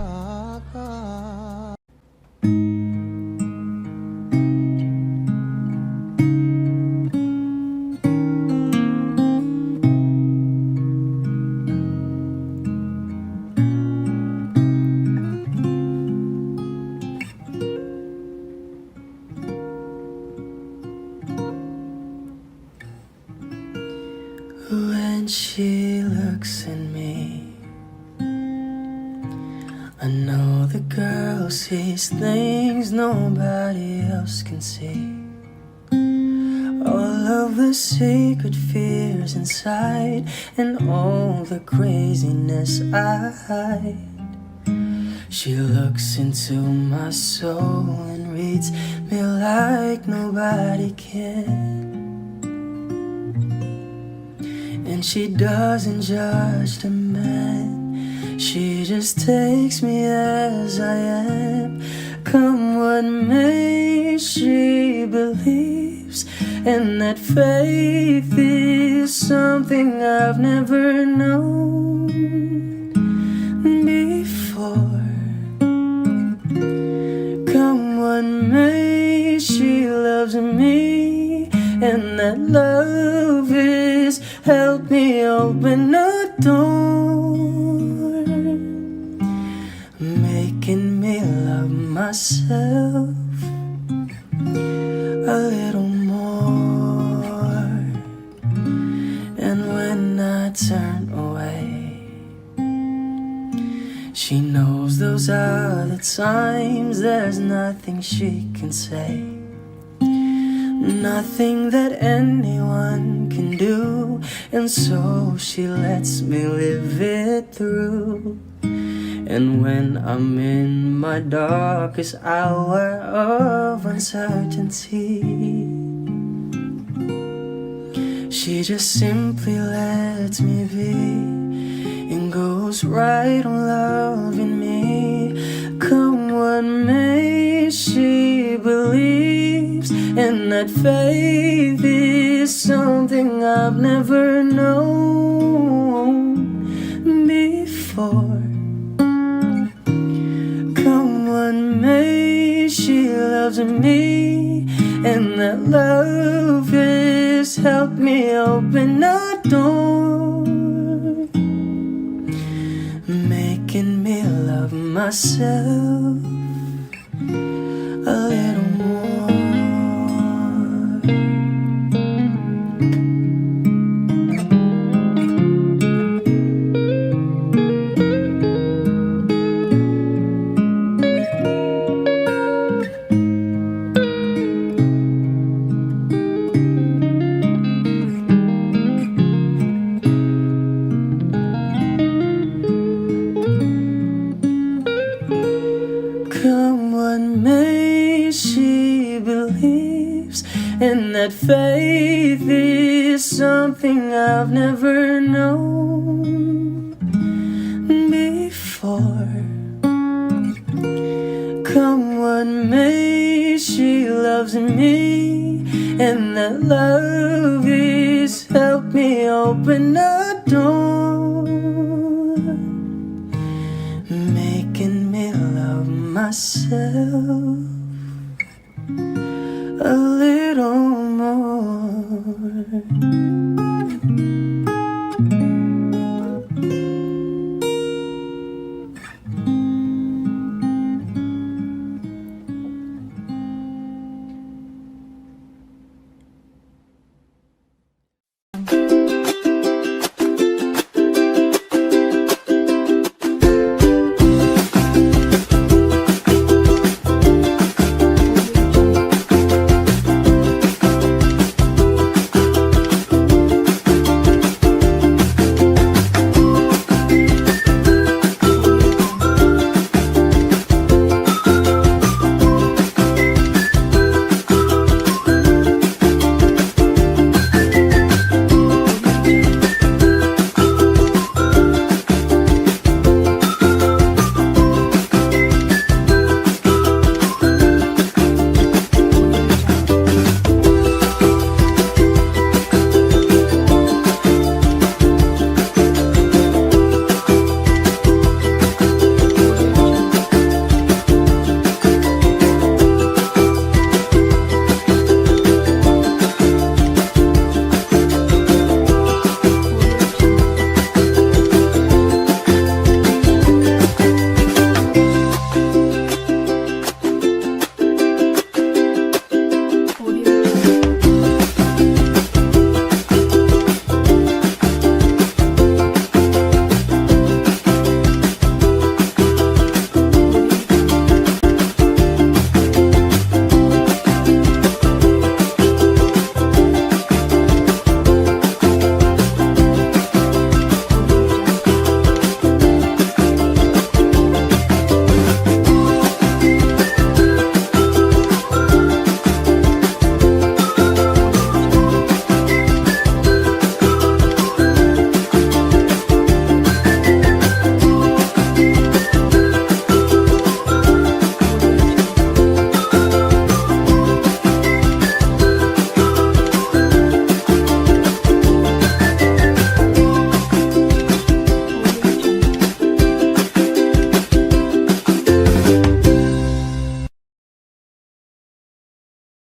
S9: When she looks at me, I know the girl sees things nobody else can see. All of the secret fears inside and all the craziness I hide. She looks into my soul and reads me like nobody can. And she doesn't judge the man, she just takes me as I am. Come what may, she believes, and that faith is something I've never known before. Come what may, she loves me, and that love is help me open a door, making me love myself a little more. And when I turn away, she knows those are the times there's nothing she can say, nothing that anyone can do, and so she lets me live it through. And when I'm in my darkest hour of uncertainty, she just simply lets me be and goes right on loving me. Come what may, she believes, and that faith is something I've never known before. Come what may, she loves me, and that love has helped me open a door, making me love myself a little more. Come what may, she believes, and that faith is something I've never known before. Come what may, she loves me, and that love is helped me open a door, making me love myself